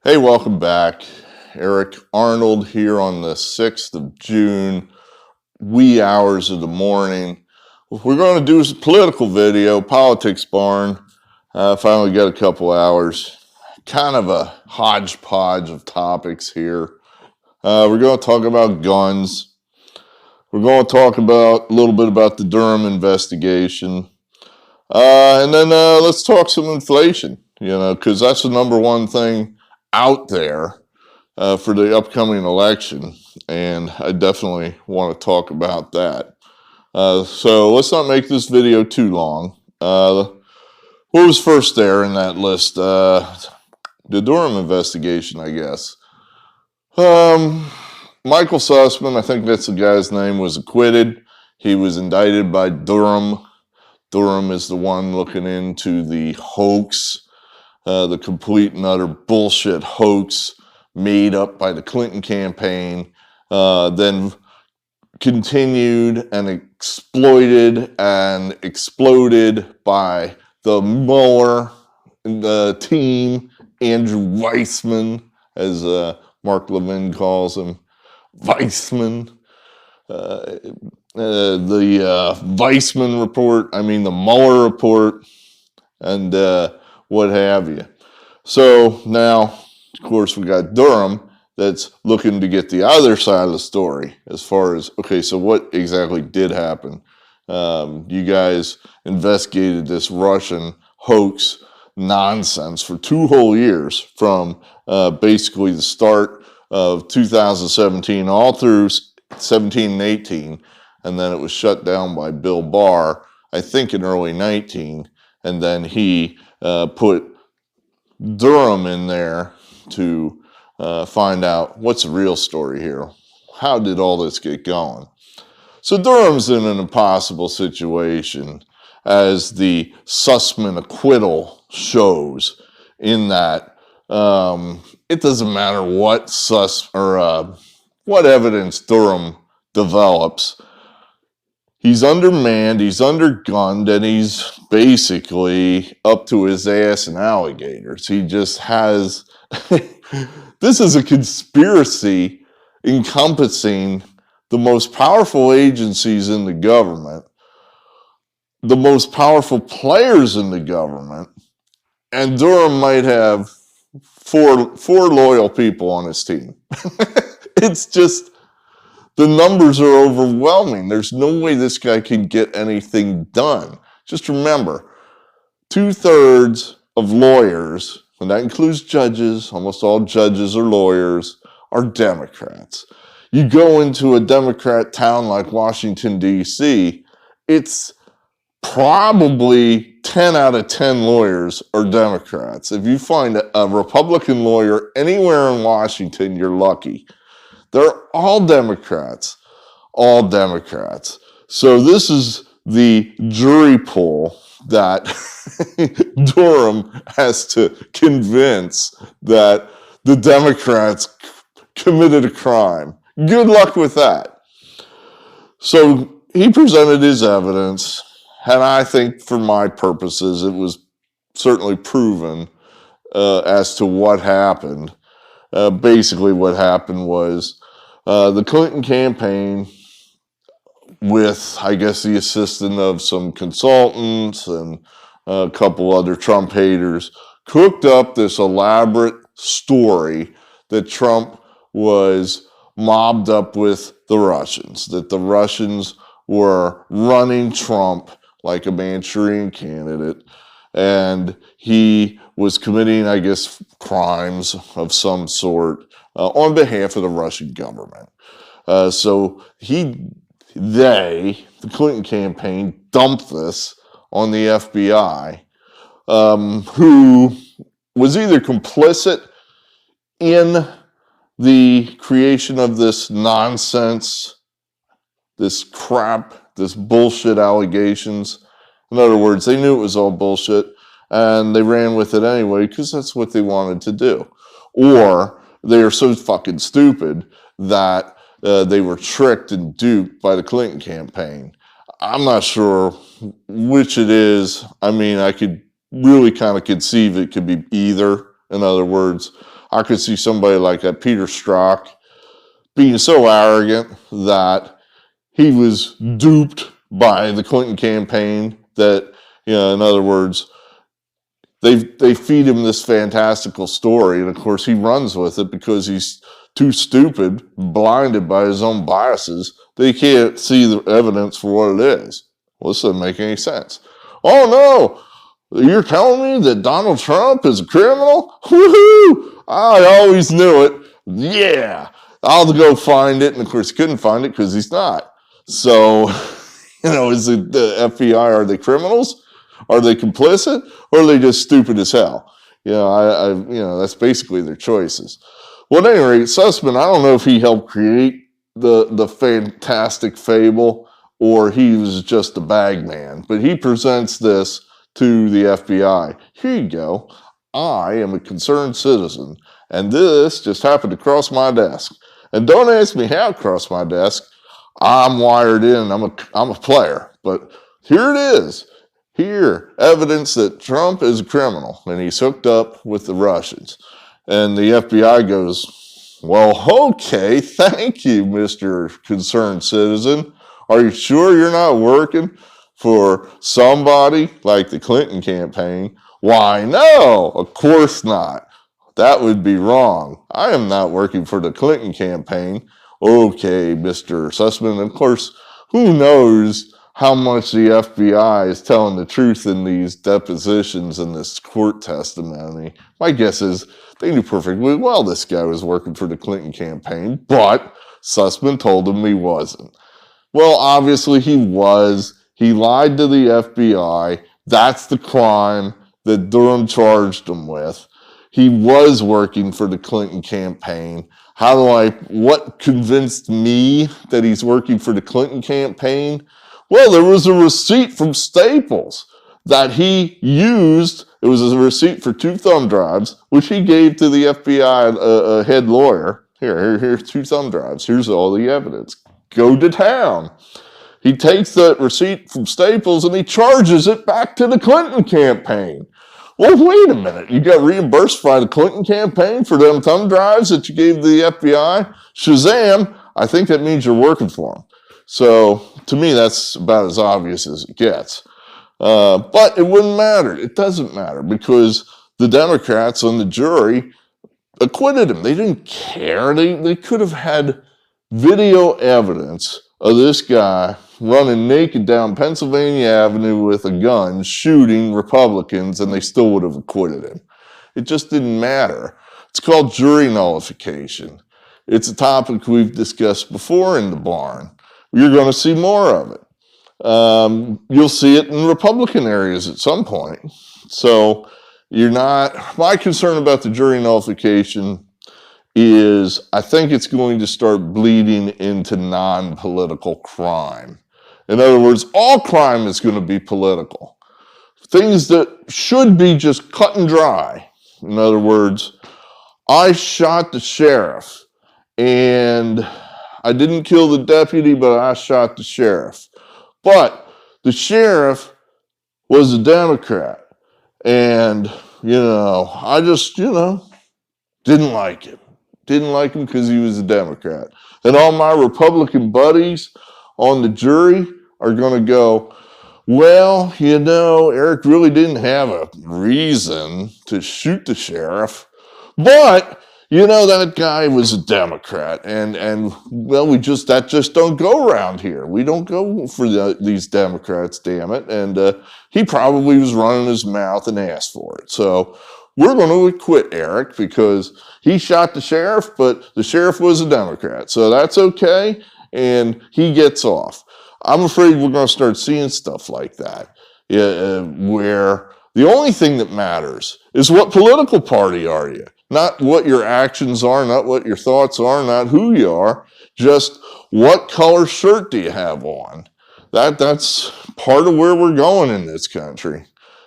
Hey, welcome back. Eric Arnold here on the 6th of June, wee hours of the morning. We're going to do a political video, Politics Barn. Finally got a couple hours. Kind of a hodgepodge of topics here. We're going to talk about guns. We're going to talk about a little bit about the Durham investigation. And then let's talk some inflation, because that's the number one thing out there for the upcoming election, and I definitely want to talk about that. So let's not make this video too long. What was first there in that list? The Durham investigation, I guess. Michael Sussman, I think that's the guy's name, was acquitted. He was indicted by Durham. Durham is the one looking into the hoax, the complete and utter bullshit hoax made up by the Clinton campaign, then continued and exploited and exploded by the Mueller team, Andrew Weissman, as Mark Levin calls him, Weissman. The Weissman report, the Mueller report, and what have you. So now, of course, we got Durham that's looking to get the other side of the story as far as, okay, so what exactly did happen? You guys investigated this Russian hoax nonsense for 2 whole years, from basically the start of 2017 all through 17 and 18, and then it was shut down by Bill Barr, I think in early 19, and then he put Durham in there to find out what's the real story here. How did all this get going? So Durham's in an impossible situation, as the Sussman acquittal shows, in that it doesn't matter what what evidence Durham develops. He's undermanned, he's undergunned, and he's basically up to his ass in alligators. He just has... This is a conspiracy encompassing the most powerful agencies in the government, the most powerful players in the government, and Durham might have four loyal people on his team. It's just... the numbers are overwhelming. There's no way this guy can get anything done. Just remember, 2/3 of lawyers, and that includes judges, almost all judges are lawyers, are Democrats. You go into a Democrat town like Washington, D.C., it's probably 10 out of 10 lawyers are Democrats. If you find a Republican lawyer anywhere in Washington, you're lucky. They're all Democrats, all Democrats. So this is the jury pool that Durham has to convince that the Democrats committed a crime. Good luck with that. So he presented his evidence, and I think for my purposes, it was certainly proven as to what happened. Basically what happened was the Clinton campaign, with, I guess, the assistance of some consultants and a couple other Trump haters, cooked up this elaborate story that Trump was mobbed up with the Russians, that the Russians were running Trump like a Manchurian candidate, and he was committing, I guess, crimes of some sort on behalf of the Russian government. So the Clinton campaign, dumped this on the FBI, who was either complicit in the creation of this nonsense, this crap, this bullshit allegations. In other words, they knew it was all bullshit, and they ran with it anyway because that's what they wanted to do. Or they are so fucking stupid that they were tricked and duped by the Clinton campaign. I'm not sure which it is. I could really kind of conceive it could be either. In other words, I could see somebody like that Peter Strzok being so arrogant that he was duped by the Clinton campaign that, in other words, they feed him this fantastical story, and of course he runs with it because he's too stupid, blinded by his own biases, that he can't see the evidence for what it is. Well, this doesn't make any sense. Oh no, you're telling me that Donald Trump is a criminal? Woohoo! I always knew it. Yeah, I'll go find it. And of course, he couldn't find it because he's not. So, is it the FBI? Are they criminals? Are they complicit? Or are they just stupid as hell? That's basically their choices. Well, at any rate, Sussman, I don't know if he helped create the fantastic fable or he was just a bag man, but he presents this to the FBI. Here you go. I am a concerned citizen, and this just happened to cross my desk. And don't ask me how it crossed my desk. I'm wired in. I'm a player. But here it is. Here, evidence that Trump is a criminal, and he's hooked up with the Russians. And the FBI goes, well, okay, thank you, Mr. Concerned Citizen. Are you sure you're not working for somebody like the Clinton campaign? Why, no, of course not. That would be wrong. I am not working for the Clinton campaign. Okay, Mr. Sussman. Of course, who knows how much the FBI is telling the truth in these depositions and this court testimony. My guess is they knew perfectly well this guy was working for the Clinton campaign, but Sussman told him he wasn't. Well, obviously he was. He lied to the FBI. That's the crime that Durham charged him with. He was working for the Clinton campaign. What convinced me that he's working for the Clinton campaign? Well, there was a receipt from Staples that he used. It was a receipt for 2 thumb drives, which he gave to the FBI head lawyer. Here's 2 thumb drives. Here's all the evidence. Go to town. He takes that receipt from Staples and he charges it back to the Clinton campaign. Well, wait a minute. You got reimbursed by the Clinton campaign for them thumb drives that you gave to the FBI? Shazam! I think that means you're working for them. So, to me, that's about as obvious as it gets. But it wouldn't matter. It doesn't matter because the Democrats on the jury acquitted him. They didn't care. They could have had video evidence of this guy running naked down Pennsylvania Avenue with a gun, shooting Republicans, and they still would have acquitted him. It just didn't matter. It's called jury nullification. It's a topic we've discussed before in the barn. You're going to see more of it. You'll see it in Republican areas at some point. So my concern about the jury nullification is I think it's going to start bleeding into non-political crime. In other words, all crime is going to be political. Things that should be just cut and dry. In other words, I shot the sheriff and I didn't kill the deputy, but I shot the sheriff. But the sheriff was a Democrat. And, I just, didn't like him. Didn't like him because he was a Democrat. And all my Republican buddies on the jury are going to go, well, Eric really didn't have a reason to shoot the sheriff. But, that guy was a Democrat. And well, that just don't go around here. We don't go for these Democrats, damn it. And he probably was running his mouth and asked for it. So we're going to acquit Eric because he shot the sheriff, but the sheriff was a Democrat. So that's okay, and he gets off. I'm afraid we're going to start seeing stuff like that, where the only thing that matters is what political party are you, not what your actions are, not what your thoughts are, not who you are, just what color shirt do you have on. That's part of where we're going in this country.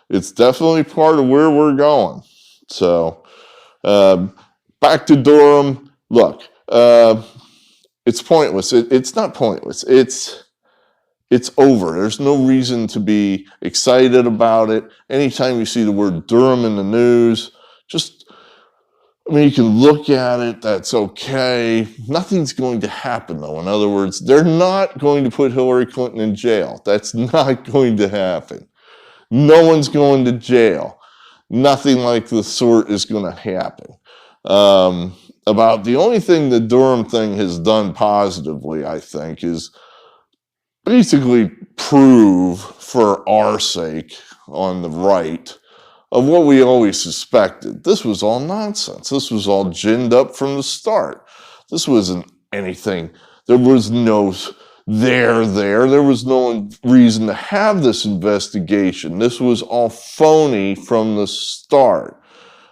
It's definitely part of where we're going. So, back to Durham. Look, it's pointless. It's not pointless. It's over. There's no reason to be excited about it. Anytime you see the word Durham in the news, just I mean, you can look at it, that's okay. Nothing's going to happen, though. In other words, they're not going to put Hillary Clinton in jail. That's not going to happen. No one's going to jail. Nothing like the sort is going to happen. About the only thing the Durham thing has done positively, I think, is basically prove for our sake on the right of what we always suspected. This was all nonsense. This was all ginned up from the start. This wasn't anything. There was no there. There was no reason to have this investigation. This was all phony from the start.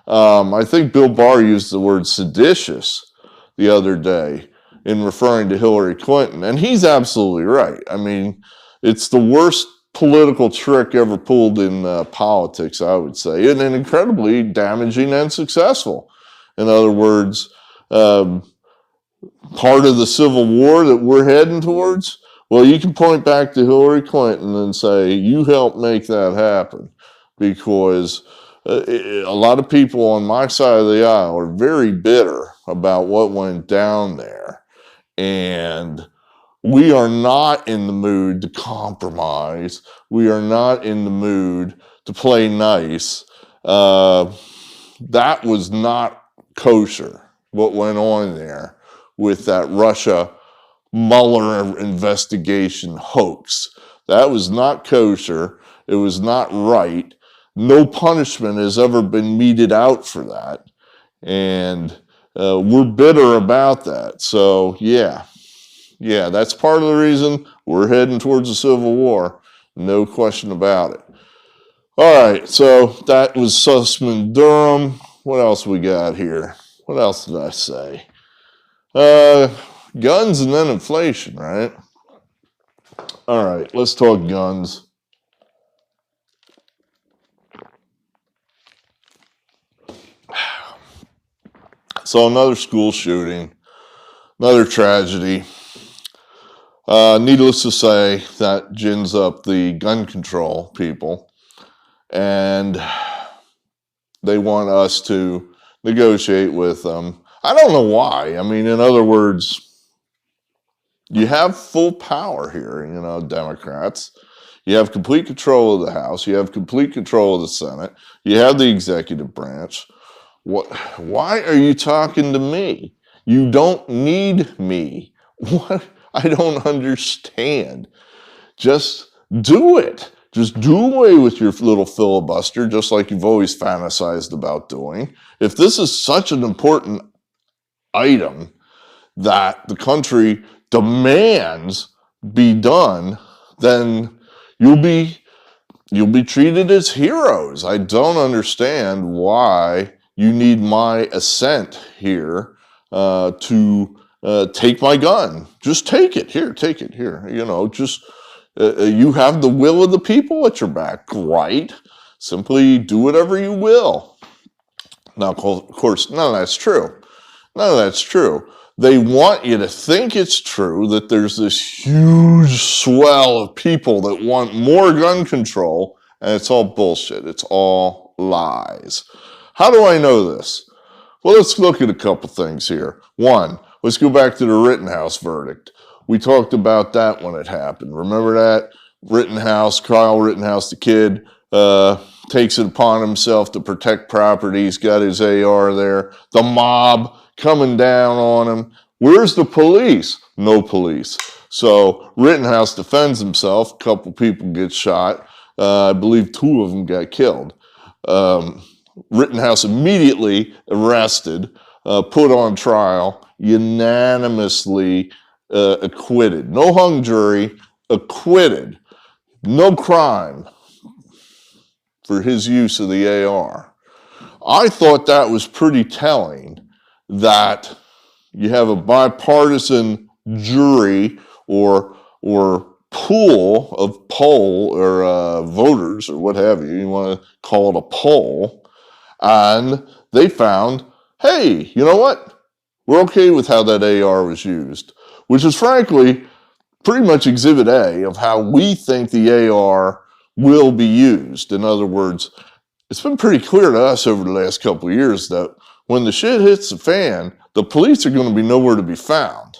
I think Bill Barr used the word seditious the other day in referring to Hillary Clinton, and he's absolutely right. I mean, it's the worst political trick ever pulled in politics, I would say, and incredibly damaging and successful. In other words, part of the Civil War that we're heading towards, well, you can point back to Hillary Clinton and say, you helped make that happen, because a lot of people on my side of the aisle are very bitter about what went down there. And we are not in the mood to compromise. We are not in the mood to play nice. That was not kosher, what went on there with that Russia Mueller investigation hoax. That was not kosher. It was not right. No punishment has ever been meted out for that. And we're bitter about that. So, yeah, that's part of the reason we're heading towards a civil war. No question about it. All right, so that was Sussman Durham. What else we got here? What else did I say? Guns and then inflation, right? All right, let's talk guns. So another school shooting, another tragedy. Needless to say, that gins up the gun control people, and they want us to negotiate with them. I don't know why. I mean, in other words, you have full power here, Democrats. You have complete control of the House. You have complete control of the Senate. You have the executive branch. Why are you talking to me? You don't need me. What? I don't understand. Just do it. Just do away with your little filibuster, just like you've always fantasized about doing. If this is such an important item that the country demands be done, then you'll be treated as heroes. I don't understand why you need my assent here to take my gun. Just take it. Here, take it. Here. You have the will of the people at your back, right? Simply do whatever you will. Now, of course, none of that's true. None of that's true. They want you to think it's true, that there's this huge swell of people that want more gun control, and it's all bullshit. It's all lies. How do I know this? Well, let's look at a couple things here. One, let's go back to the Rittenhouse verdict. We talked about that when it happened. Remember that? Kyle Rittenhouse, the kid, takes it upon himself to protect property. He's got his AR there. The mob coming down on him. Where's the police? No police. So Rittenhouse defends himself. A couple people get shot. I believe 2 of them got killed. Rittenhouse immediately arrested, put on trial, unanimously acquitted. No hung jury, acquitted. No crime for his use of the AR. I thought that was pretty telling, that you have a bipartisan jury or pool of voters, or what have you want to call it, a poll, and they found, hey, you know what? We're okay with how that AR was used, which is frankly pretty much exhibit A of how we think the AR will be used. In other words, it's been pretty clear to us over the last couple of years that when the shit hits the fan, the police are going to be nowhere to be found.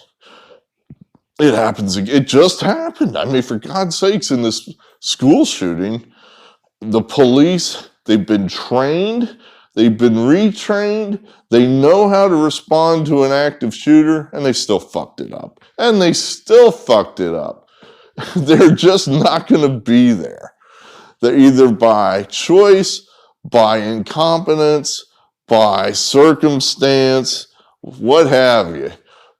It happens. It just happened. I mean, for God's sakes, in this school shooting, the police, they've been trained, they've been retrained, they know how to respond to an active shooter, and they still fucked it up. And they still fucked it up. They're just not going to be there. They're either by choice, by incompetence, by circumstance, what have you,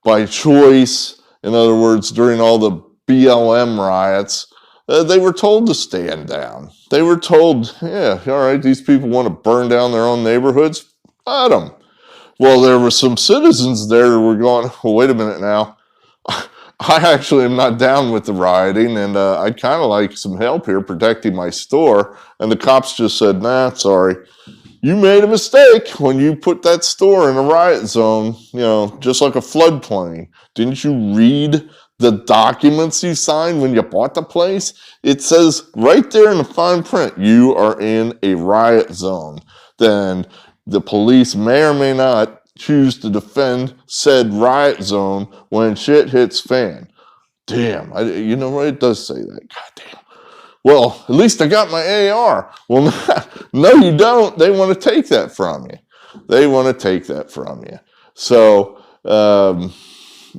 by choice. In other words, during all the BLM riots, they were told to stand down. They were told, yeah, all right, these people want to burn down their own neighborhoods, let them. Well, there were some citizens there who were going, well, wait a minute now. I actually am not down with the rioting, and I'd kind of like some help here protecting my store. And the cops just said, nah, sorry. You made a mistake when you put that store in a riot zone, you know, just like a floodplain. Didn't you read the documents you signed when you bought the place? It says right there in the fine print, you are in a riot zone. Then the police may or may not choose to defend said riot zone when shit hits fan. Damn, you know what? It does say that. God damn. Well, at least I got my AR. Well, no, you don't. They want to take that from you. They want to take that from you. So,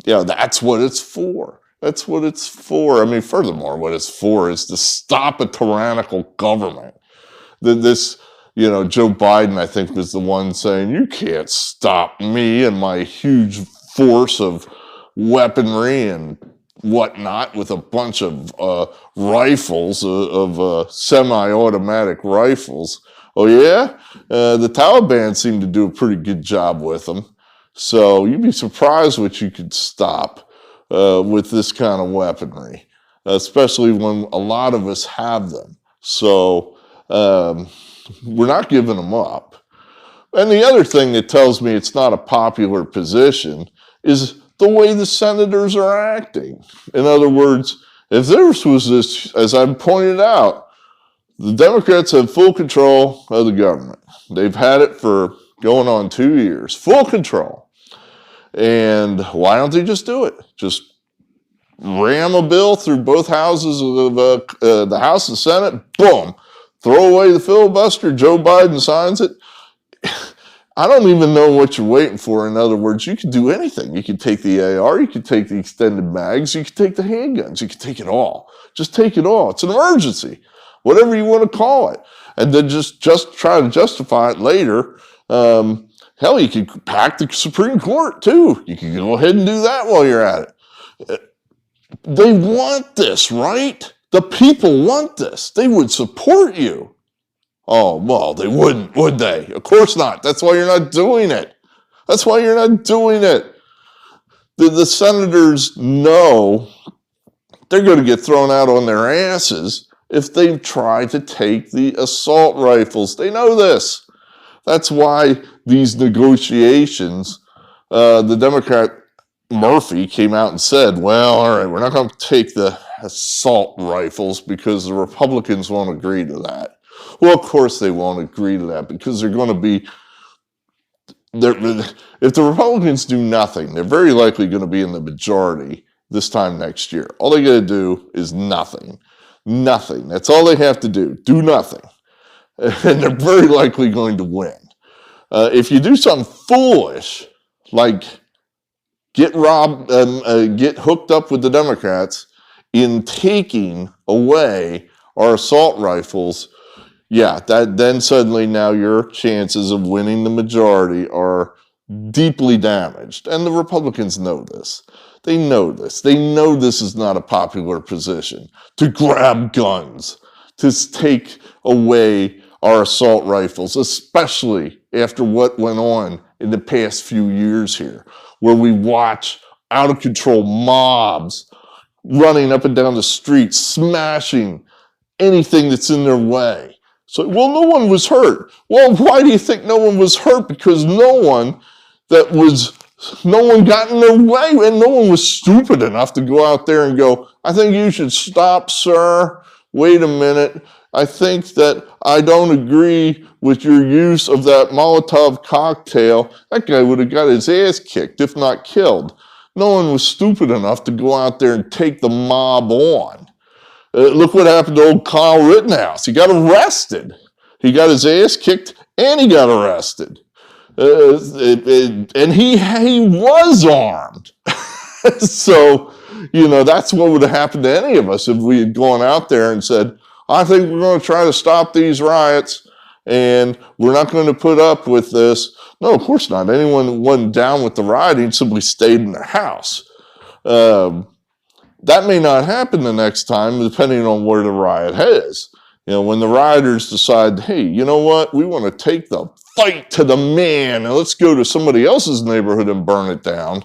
yeah, that's what it's for. That's what it's for. I mean, furthermore, what it's for is to stop a tyrannical government. This, you know, Joe Biden, I think, was the one saying, you can't stop me and my huge force of weaponry and whatnot with a bunch of rifles, of semi-automatic rifles. Oh, yeah? The Taliban seem to do a pretty good job with them. So you'd be surprised what you could stop with this kind of weaponry, especially when a lot of us have them. So we're not giving them up. And the other thing that tells me it's not a popular position is the way the senators are acting. In other words, if this was this, as I pointed out, the Democrats have full control of the government. They've had it for going on 2 years, full control. And why don't they just do it? Just ram a bill through both houses of the House and Senate, boom, throw away the filibuster, Joe Biden signs it. I don't even know what you're waiting for. In other words, you could do anything. You could take the AR, you could take the extended mags, you could take the handguns, you could take it all. Just take it all. It's an emergency, whatever you want to call it. And then just try to justify it later. Hell, you could pack the Supreme Court too. You could go ahead and do that while you're at it. They want this, right? The people want this. They would support you. Oh, well, they wouldn't, would they? Of course not. That's why you're not doing it. That's why you're not doing it. The senators know they're going to get thrown out on their asses if they try to take the assault rifles. They know this. That's why these negotiations, the Democrat Murphy came out and said, well, all right, we're not going to take the assault rifles because the Republicans won't agree to that. Well, of course they won't agree to that because they're going to be, if the Republicans do nothing, they're very likely going to be in the majority this time next year. All they got to do is nothing. Nothing. That's all they have to do. Do nothing. And they're very likely going to win. If you do something foolish, like get hooked up with the Democrats in taking away our assault rifles, yeah, then suddenly now your chances of winning the majority are deeply damaged. And the Republicans know this. They know this. They know this is not a popular position to grab guns, to take away our assault rifles, especially after what went on in the past few years here, where we watch out of control mobs running up and down the streets, smashing anything that's in their way. So, well, no one was hurt. Well, why do you think no one was hurt? Because no one got in their way, and no one was stupid enough to go out there and go, I think you should stop, sir. Wait a minute. I think that I don't agree with your use of that Molotov cocktail. That guy would have got his ass kicked, if not killed. No one was stupid enough to go out there and take the mob on. Look what happened to old Kyle Rittenhouse. He got arrested. He got his ass kicked and he got arrested. And he was armed. So, that's what would have happened to any of us if we had gone out there and said, I think we're going to try to stop these riots and we're not going to put up with this. No, of course not. Anyone that wasn't down with the rioting simply stayed in their house. That may not happen the next time, depending on where the riot is. When the rioters decide, hey, you know what? We want to take the fight to the man and let's go to somebody else's neighborhood and burn it down.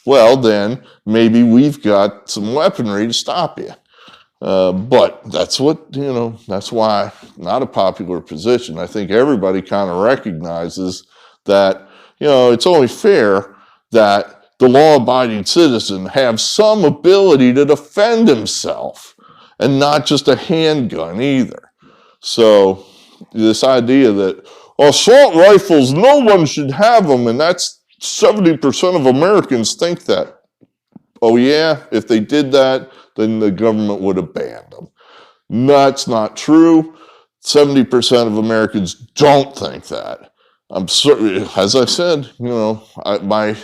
Well, then maybe we've got some weaponry to stop you. But that's that's why not a popular position. I think everybody kind of recognizes that, it's only fair that the law-abiding citizen have some ability to defend himself and not just a handgun either. So this idea that assault rifles, no one should have them, and that's 70% of Americans think that. Oh yeah, if they did that, then the government would have banned them. That's not true. 70% of Americans don't think that. I'm certain, as I said, my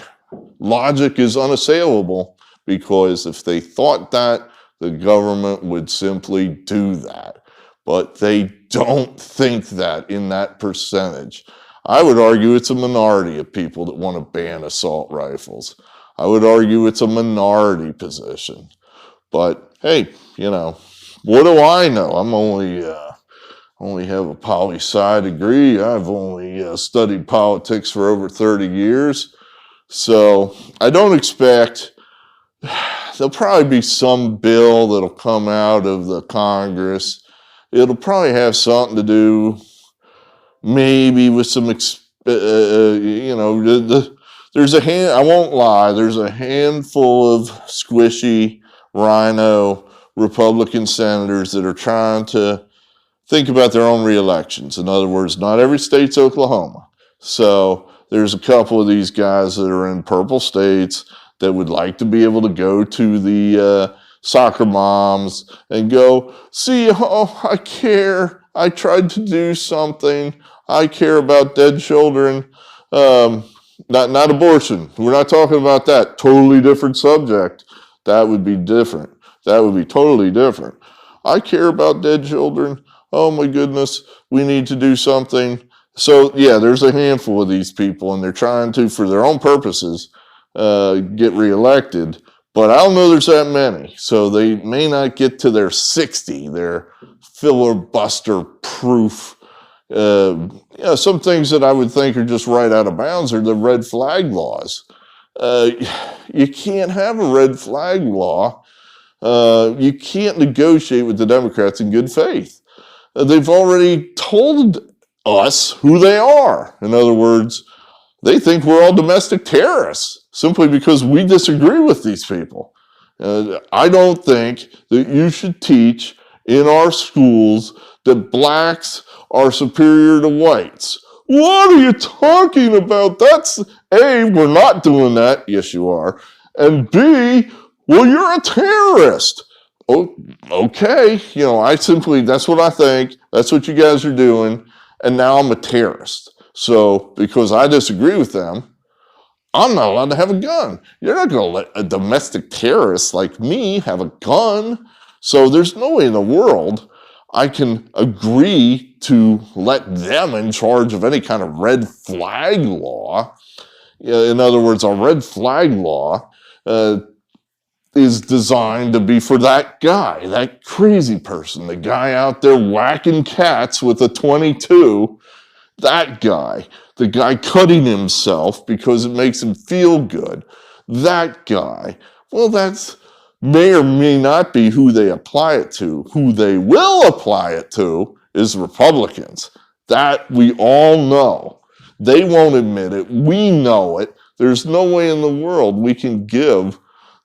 logic is unassailable, because if they thought that, the government would simply do that. But they don't think that in that percentage. I would argue it's a minority of people that want to ban assault rifles. I would argue it's a minority position. But hey, what do I know? I'm only have a poli-sci degree. I've only studied politics for over 30 years. So I don't expect, there'll probably be some bill that'll come out of the Congress. It'll probably have something to do maybe with some, I won't lie, there's a handful of squishy rhino Republican senators that are trying to think about their own reelections. In other words, not every state's Oklahoma. So there's a couple of these guys that are in purple states that would like to be able to go to the soccer moms and go, see, I care. I tried to do something. I care about dead children. Not abortion. We're not talking about that. Totally different subject. That would be different. That would be totally different. I care about dead children. Oh my goodness, we need to do something. So yeah, there's a handful of these people, and they're trying to, for their own purposes, get reelected. But I don't know there's that many. So they may not get to their 60, their filibuster-proof. Some things that I would think are just right out of bounds are the red flag laws. You can't have a red flag law. You can't negotiate with the Democrats in good faith. They've already told us who they are. In other words, they think we're all domestic terrorists simply because we disagree with these people. I don't think that you should teach in our schools that blacks are superior to whites. What are you talking about? That's A, we're not doing that. Yes, you are. And B, well, you're a terrorist. Oh, okay. That's what I think. That's what you guys are doing. And now I'm a terrorist. So because I disagree with them, I'm not allowed to have a gun. You're not going to let a domestic terrorist like me have a gun. So there's no way in the world I can agree to let them in charge of any kind of red flag law. In other words, a red flag law is designed to be for that guy, that crazy person, the guy out there whacking cats with a 22, that guy, the guy cutting himself because it makes him feel good, that guy. Well, that's may or may not be who they apply it to. Who they will apply it to is Republicans. That we all know. They won't admit it. We know it. There's no way in the world we can give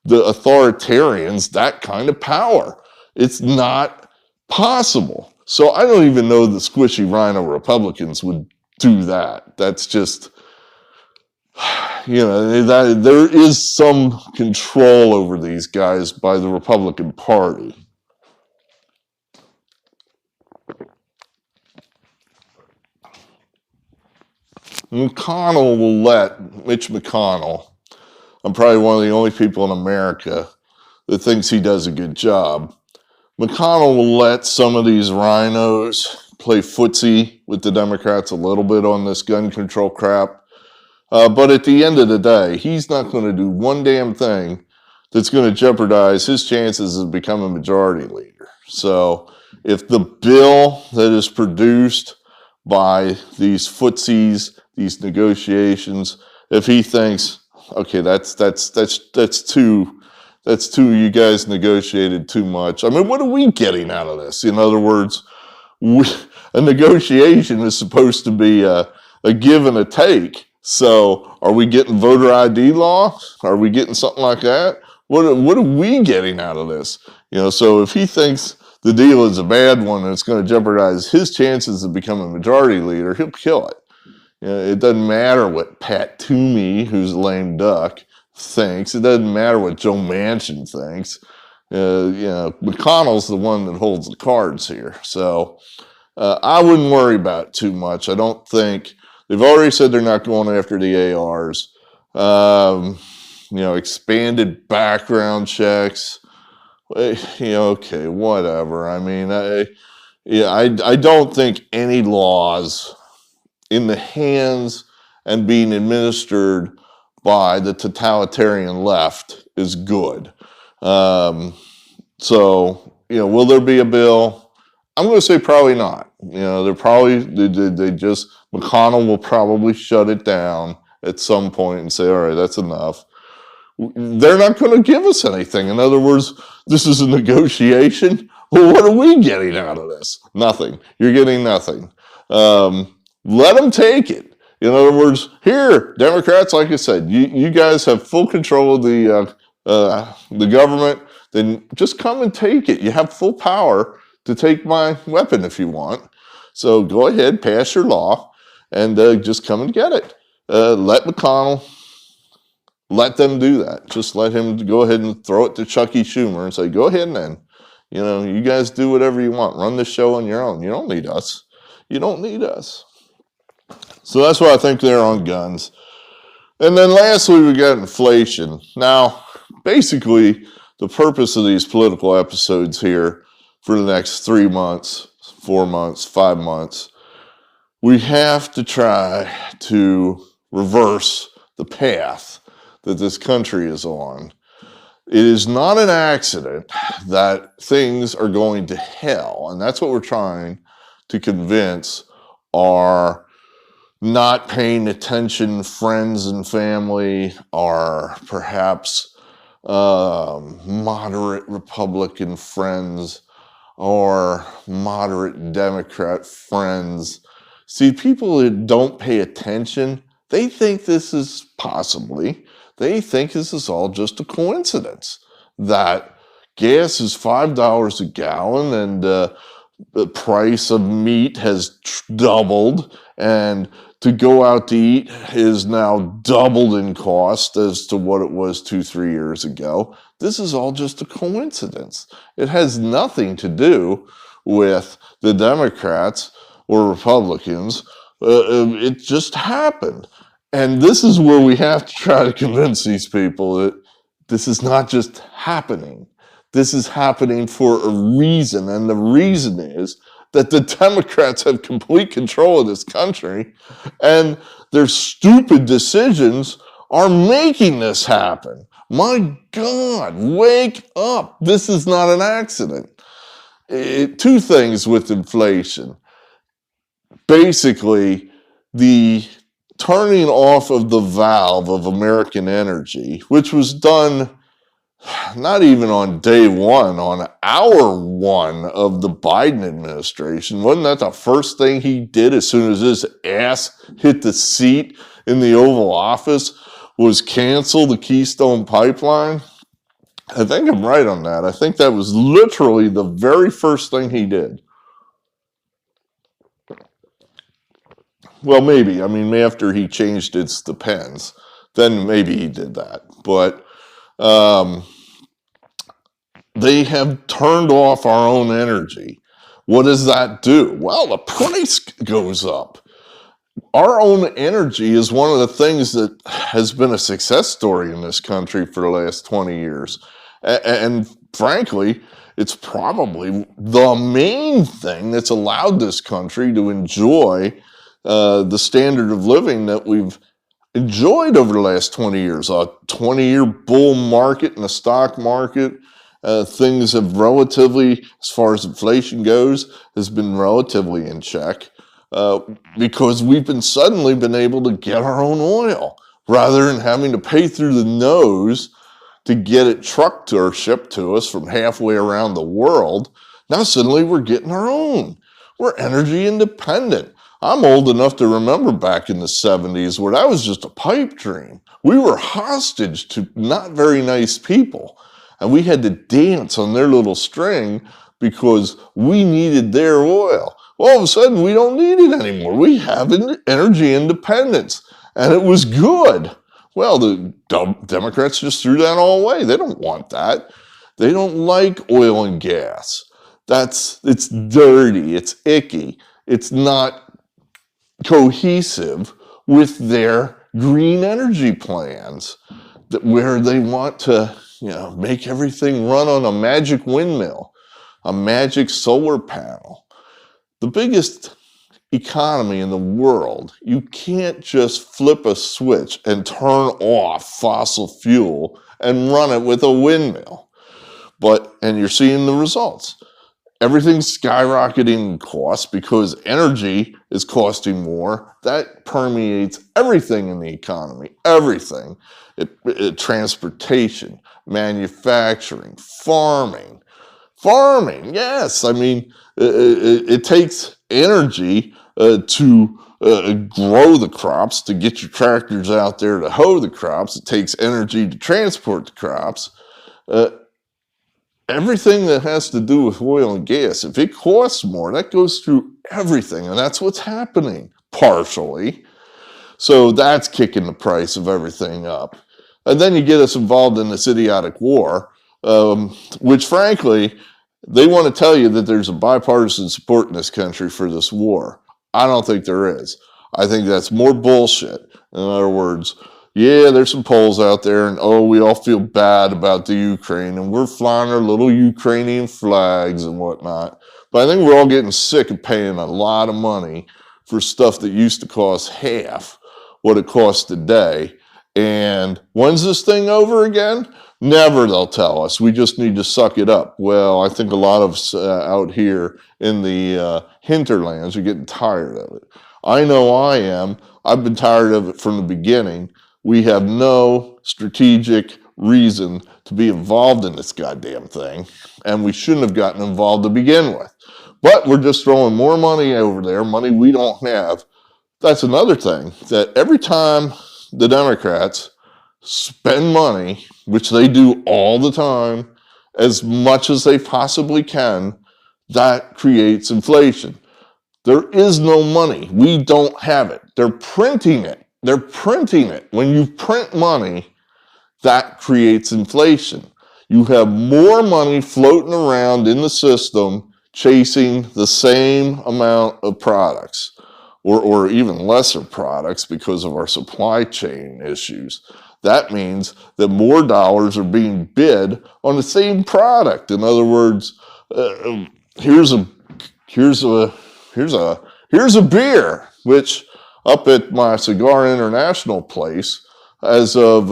the authoritarians that kind of power. It's not possible. So I don't even know the squishy rhino Republicans would do that. That's just, that there is some control over these guys by the Republican Party. McConnell will let Mitch McConnell. I'm probably one of the only people in America that thinks he does a good job. McConnell will let some of these rhinos play footsie with the Democrats a little bit on this gun control crap. But at the end of the day, he's not going to do one damn thing that's going to jeopardize his chances of becoming majority leader. So if the bill that is produced by these footsies, these negotiations, if he thinks, okay, that's too, you guys negotiated too much. I mean, what are we getting out of this? In other words, a negotiation is supposed to be a give and a take. So are we getting voter ID law? Are we getting something like that? What are we getting out of this? So if he thinks the deal is a bad one and it's going to jeopardize his chances of becoming majority leader, he'll kill it. It doesn't matter what Pat Toomey, who's a lame duck, thinks. It doesn't matter what Joe Manchin thinks. McConnell's the one that holds the cards here. So I wouldn't worry about it too much. I don't think they've already said they're not going after the ARs. Expanded background checks. Okay, whatever. I mean, I don't think any laws in the hands and being administered by the totalitarian left is good. Will there be a bill? I'm going to say probably not. McConnell will probably shut it down at some point and say, all right, that's enough. They're not going to give us anything. In other words, this is a negotiation. Well, what are we getting out of this? Nothing. You're getting nothing. Let them take it. In other words, here, Democrats, like I said, you guys have full control of the government. Then just come and take it. You have full power to take my weapon if you want. So go ahead, pass your law, and just come and get it. Let McConnell, let them do that. Just let him go ahead and throw it to Chucky Schumer and say, go ahead then. You guys do whatever you want. Run the show on your own. You don't need us. You don't need us. So that's why I think they're on guns. And then lastly, we got inflation. Now, basically, the purpose of these political episodes here for the next 3 months, 4 months, 5 months, we have to try to reverse the path that this country is on. It is not an accident that things are going to hell, and that's what we're trying to convince our not paying attention friends and family, or perhaps moderate Republican friends or moderate Democrat friends. See, people that don't pay attention, they think this is all just a coincidence, that gas is $5 a gallon and the price of meat has doubled, and to go out to eat is now doubled in cost as to what it was 2-3 years ago. This is all just a coincidence. It has nothing to do with the Democrats or Republicans. It just happened. And this is where we have to try to convince these people that this is not just happening. This is happening for a reason. And the reason is that the Democrats have complete control of this country, and their stupid decisions are making this happen. My God, wake up. This is not an accident. Two things with inflation. Basically, the turning off of the valve of American energy, which was done not even on day one, on hour one of the Biden administration. Wasn't that the first thing he did as soon as his ass hit the seat in the Oval Office, was cancel the Keystone Pipeline? I think I'm right on that. I think that was literally the very first thing he did. Well, maybe. I mean, after he changed its depends, then maybe he did that. But um, they have turned off our own energy. What does that do? Well, the price goes up. Our own energy is one of the things that has been a success story in this country for the last 20 years. And frankly, it's probably the main thing that's allowed this country to enjoy the standard of living that we've enjoyed over the last 20 years. A 20-year bull market in the stock market. Things have relatively, as far as inflation goes, has been relatively in check. Because we've suddenly been able to get our own oil rather than having to pay through the nose to get it trucked or shipped to us from halfway around the world. Now suddenly we're getting our own. We're energy independent. I'm old enough to remember back in the 70s where that was just a pipe dream. We were hostage to not very nice people, and we had to dance on their little string because we needed their oil. All of a sudden, we don't need it anymore. We have energy independence, and it was good. Well, the Democrats just threw that all away. They don't want that. They don't like oil and gas. It's dirty. It's icky. It's not cohesive with their green energy plans, where they want to, make everything run on a magic windmill, a magic solar panel. The biggest economy in the world, you can't just flip a switch and turn off fossil fuel and run it with a windmill. And you're seeing the results. Everything's skyrocketing in cost because energy is costing more. That permeates everything in the economy, everything. Transportation, manufacturing, farming. Farming, yes. I mean, it takes energy to grow the crops, to get your tractors out there to hoe the crops. It takes energy to transport the crops. Everything that has to do with oil and gas, if it costs more, that goes through everything. And that's what's happening, partially. So that's kicking the price of everything up. And then you get us involved in this idiotic war, which frankly, they want to tell you that there's a bipartisan support in this country for this war. I don't think there is. I think that's more bullshit. In other words, yeah, there's some polls out there, and we all feel bad about the Ukraine, and we're flying our little Ukrainian flags and whatnot. But I think we're all getting sick of paying a lot of money for stuff that used to cost half what it costs today. And when's this thing over again? Never, they'll tell us. We just need to suck it up. Well, I think a lot of us out here in the hinterlands are getting tired of it. I know I am. I've been tired of it from the beginning. We have no strategic reason to be involved in this goddamn thing, and we shouldn't have gotten involved to begin with. But we're just throwing more money over there, money we don't have. That's another thing, that every time the Democrats spend money, which they do all the time, as much as they possibly can, that creates inflation. There is no money. We don't have it. They're printing it. They're printing it. When you print money, that creates inflation. You have more money floating around in the system chasing the same amount of products, or even lesser products because of our supply chain issues. That means that more dollars are being bid on the same product. In other words, here's a beer, which up at my Cigar International place, as of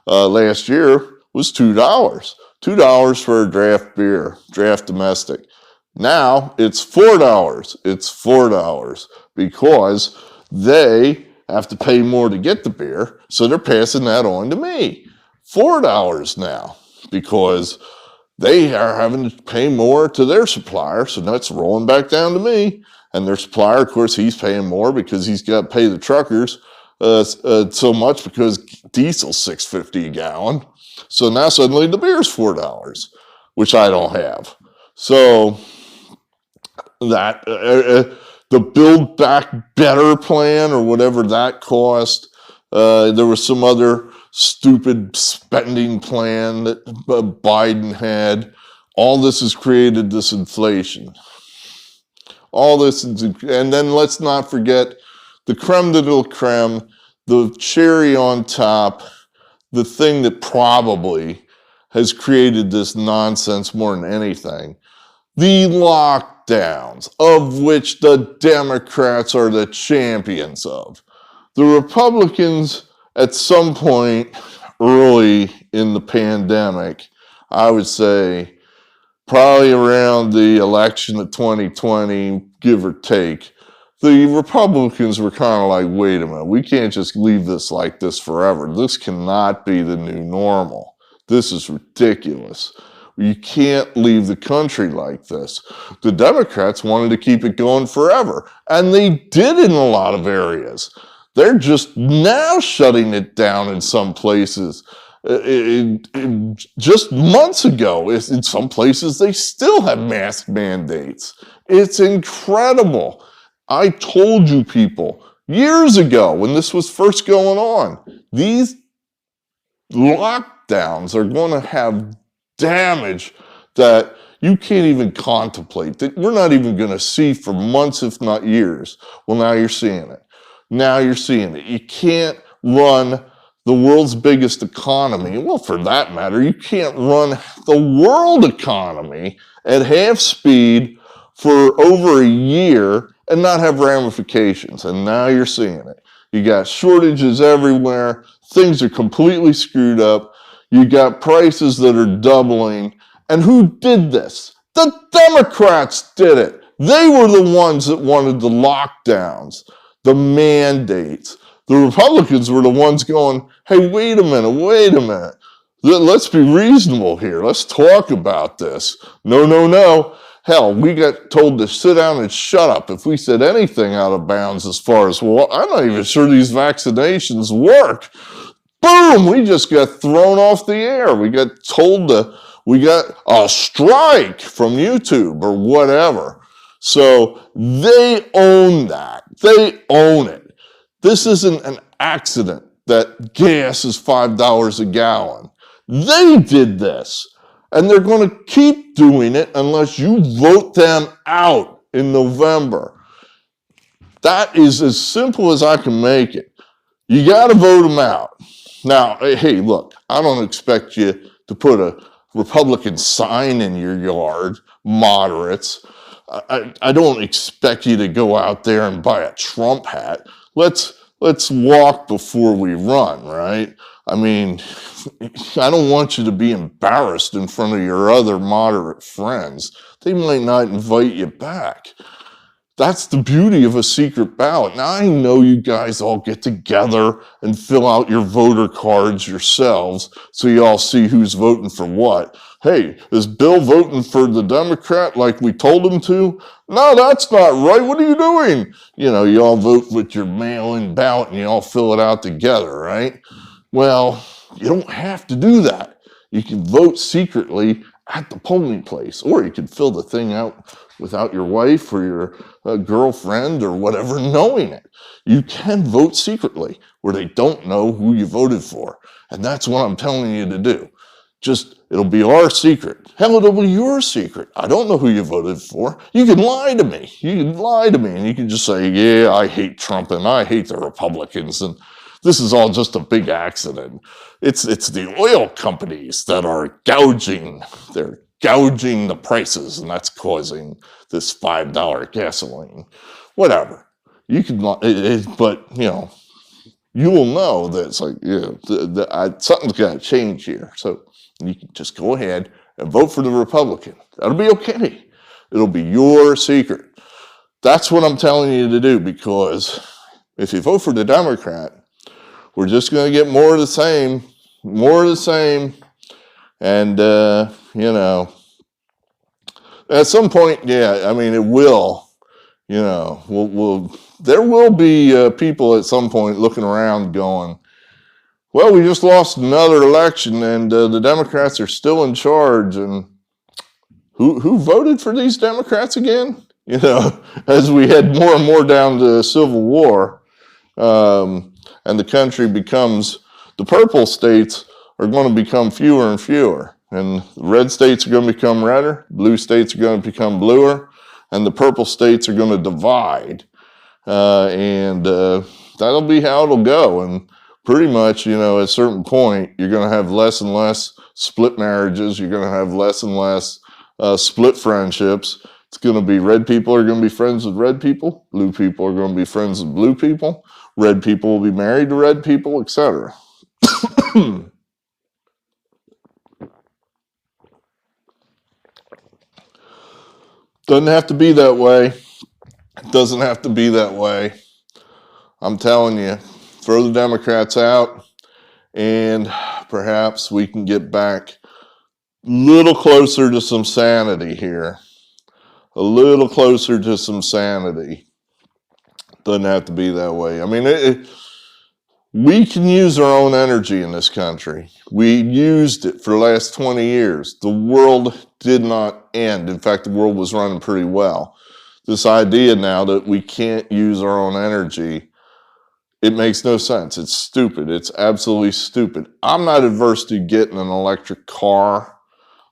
last year, was $2. $2 for a draft beer, draft domestic. Now it's $4. It's $4 because they have to pay more to get the beer, so they're passing that on to me. $4 now because they are having to pay more to their supplier, so that's rolling back down to me. And their supplier, of course, he's paying more because he's got to pay the truckers so much because diesel's $6.50 a gallon. So now suddenly the beer's $4, which I don't have. So that the Build Back Better plan or whatever that cost. There was some other stupid spending plan that Biden had. All this has created this inflation. All this, and then let's not forget the creme de la creme, the cherry on top, the thing that probably has created this nonsense more than anything. The lockdowns, of which the Democrats are the champions of. The Republicans, at some point early in the pandemic, I would say probably around the election of 2020, give or take, the Republicans were kind of like, wait a minute, we can't just leave this like this forever. This cannot be the new normal. This is ridiculous. You can't leave the country like this. The Democrats wanted to keep it going forever, and they did in a lot of areas. They're just now shutting it down in some places. Just months ago, in some places, they still have mask mandates. It's incredible. I told you people years ago when this was first going on, these lockdowns are going to have damage that you can't even contemplate, that we're not even going to see for months, if not years. Well, now you're seeing it. Now you're seeing it. You can't run the world's biggest economy. Well, for that matter, you can't run the world economy at half speed for over a year and not have ramifications. And now you're seeing it. You got shortages everywhere. Things are completely screwed up. You got prices that are doubling. And who did this? The Democrats did it. They were the ones that wanted the lockdowns, the mandates. The Republicans were the ones going, hey, wait a minute. Let's be reasonable here. Let's talk about this. No. Hell, we got told to sit down and shut up if we said anything out of bounds as far as, well, I'm not even sure these vaccinations work. Boom, we just got thrown off the air. We got a strike from YouTube or whatever. So they own that. They own it. This isn't an accident that gas is $5 a gallon. They did this. And they're going to keep doing it unless you vote them out in November. That is as simple as I can make it. You got to vote them out. Now, hey, look, I don't expect you to put a Republican sign in your yard, moderates. I don't expect you to go out there and buy a Trump hat. Let's walk before we run, right? I mean, I don't want you to be embarrassed in front of your other moderate friends. They might not invite you back. That's the beauty of a secret ballot. Now, I know you guys all get together and fill out your voter cards yourselves so you all see who's voting for what. Hey, is Bill voting for the Democrat like we told him to? No, that's not right. What are you doing? You all vote with your mail-in ballot and you all fill it out together, right? Well, you don't have to do that. You can vote secretly at the polling place, or you can fill the thing out without your wife or your girlfriend or whatever knowing it. You can vote secretly where they don't know who you voted for. And that's what I'm telling you to do. It'll be our secret. Hell, it'll be your secret. I don't know who you voted for. You can lie to me. And you can just say, yeah, I hate Trump and I hate the Republicans and this is all just a big accident. It's the oil companies that are gouging. They're gouging the prices, and that's causing this $5 gasoline. Whatever. You can, but you will know that it's like, something's got to change here. So you can just go ahead and vote for the Republican. That'll be okay. It'll be your secret. That's what I'm telling you to do, because if you vote for the Democrat, we're just going to get more of the same. And, at some point, it will, there will be people at some point looking around going, well, we just lost another election and the Democrats are still in charge. And who voted for these Democrats again? you know, as we head more and more down to civil war, and the country becomes, the purple states are going to become fewer and fewer. And the red states are going to become redder, blue states are going to become bluer, and the purple states are going to divide. And that'll be how it'll go. And pretty much, you know, at a certain point, you're going to have less and less split marriages. You're going to have less and less split friendships. It's going to be red people are going to be friends with red people. Blue people are going to be friends with blue people. Red people will be married to red people, etc. Doesn't have to be that way. It doesn't have to be that way. I'm telling you, throw the Democrats out, and perhaps we can get back a little closer to some sanity here. A little closer to some sanity. Doesn't have to be that way. I mean, we can use our own energy in this country. We used it for the last 20 years. The world did not end. In fact, the world was running pretty well. This idea now that we can't use our own energy, it makes no sense. It's stupid. It's absolutely stupid. I'm not adverse to getting an electric car.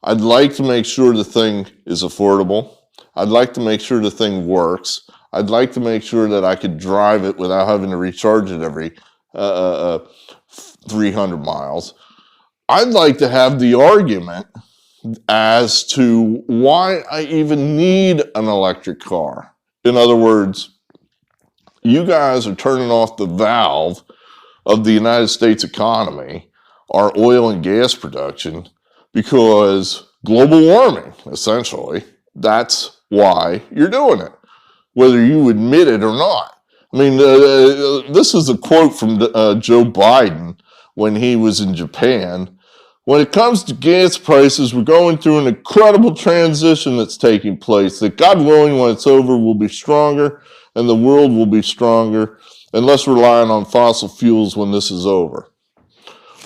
I'd like to make sure the thing is affordable. I'd like to make sure the thing works. I'd like to make sure that I could drive it without having to recharge it every 300 miles. I'd like to have the argument as to why I even need an electric car. In other words, you guys are turning off the valve of the United States economy, our oil and gas production, because global warming, essentially. That's why you're doing it, whether you admit it or not. I mean, this is a quote from Joe Biden when he was in Japan. When it comes to gas prices, we're going through an incredible transition that's taking place, that God willing, when it's over, we'll be stronger and the world will be stronger and less reliant on fossil fuels when this is over.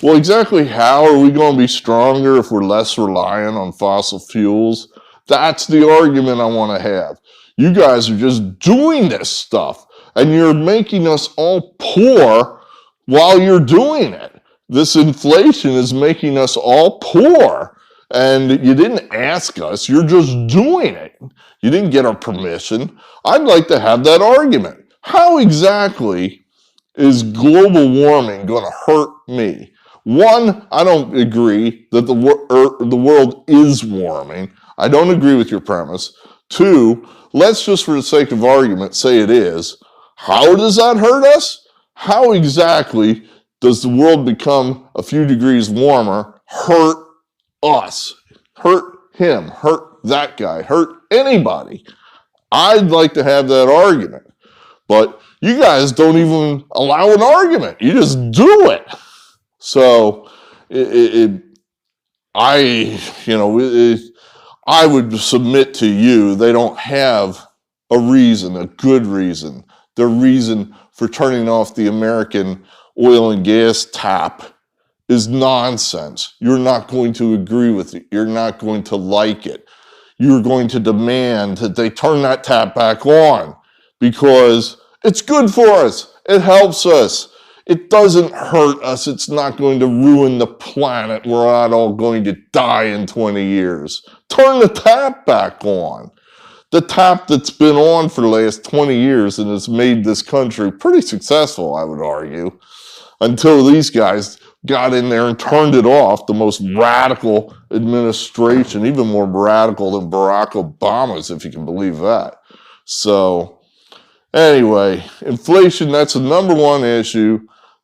Well, exactly how are we going to be stronger if we're less reliant on fossil fuels? That's the argument I want to have. You guys are just doing this stuff, and you're making us all poor while you're doing it. This inflation is making us all poor, and you didn't ask us. You're just doing it. You didn't get our permission. I'd like to have that argument. How exactly is global warming going to hurt me? One, I don't agree that the world is warming. I don't agree with your premise. Two, let's just for the sake of argument say it is. How does that hurt us? How exactly does the world become a few degrees warmer hurt us? Hurt him, hurt that guy, hurt anybody? I'd like to have that argument. But you guys don't even allow an argument. You just do it. So I would submit to you, they don't have a reason, a good reason. The reason for turning off the American oil and gas tap is nonsense. You're not going to agree with it. You're not going to like it. You're going to demand that they turn that tap back on because it's good for us. It helps us. It doesn't hurt us. It's not going to ruin the planet. We're not all going to die in 20 years. Turn the tap back on. The tap that's been on for the last 20 years and has made this country pretty successful, I would argue, until these guys got in there and turned it off. The most radical administration, even more radical than Barack Obama's, if you can believe that. So anyway, inflation, that's the number one issue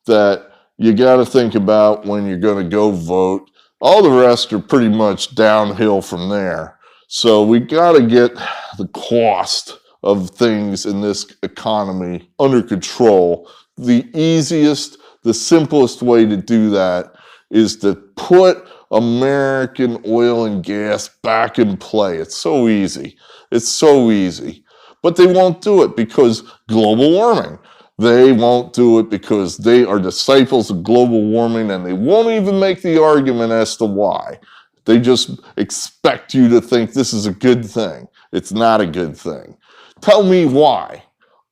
that you got to think about when you're going to go vote. All the rest are pretty much downhill from there. So we got to get the cost of things in this economy under control. The easiest, the simplest way to do that is to put American oil and gas back in play. It's so easy. It's so easy. But they won't do it because global warming. They won't do it because they are disciples of global warming, and they won't even make the argument as to why. They just expect you to think this is a good thing. It's not a good thing. Tell me why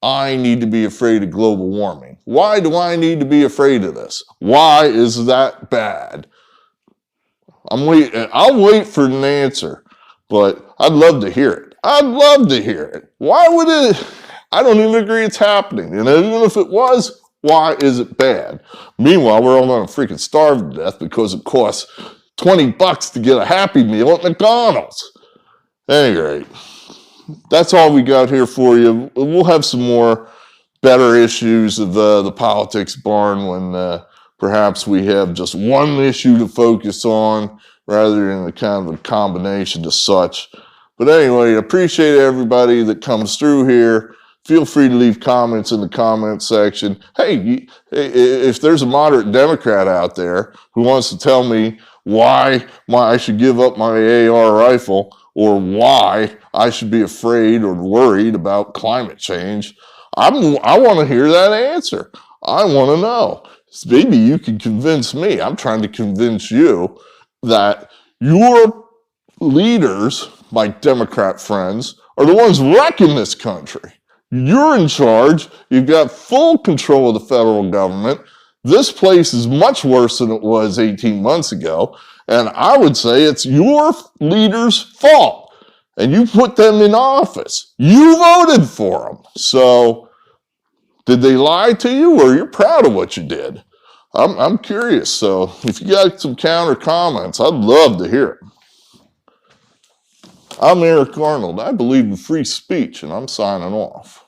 I need to be afraid of global warming. Why do I need to be afraid of this? Why is that bad? I'll wait for an answer, but I'd love to hear it. I'd love to hear it. Why would it? I don't even agree it's happening. And even if it was, why is it bad? Meanwhile, we're all going to freaking starve to death because it costs $20 to get a Happy Meal at McDonald's. At any rate, that's all we got here for you. We'll have some more better issues of the politics barn when perhaps we have just one issue to focus on rather than a kind of a combination of such. But anyway, appreciate everybody that comes through here. Feel free to leave comments in the comment section. Hey, if there's a moderate Democrat out there who wants to tell me why I should give up my AR rifle or why I should be afraid or worried about climate change, I want to hear that answer. I want to know. Maybe you can convince me. I'm trying to convince you that your leaders, my Democrat friends, are the ones wrecking this country. You're in charge. You've got full control of the federal government. This place is much worse than it was 18 months ago. And I would say it's your leaders' fault. And you put them in office. You voted for them. So did they lie to you, or you're proud of what you did? I'm curious. So if you got some counter comments, I'd love to hear it. I'm Eric Arnold. I believe in free speech, and I'm signing off.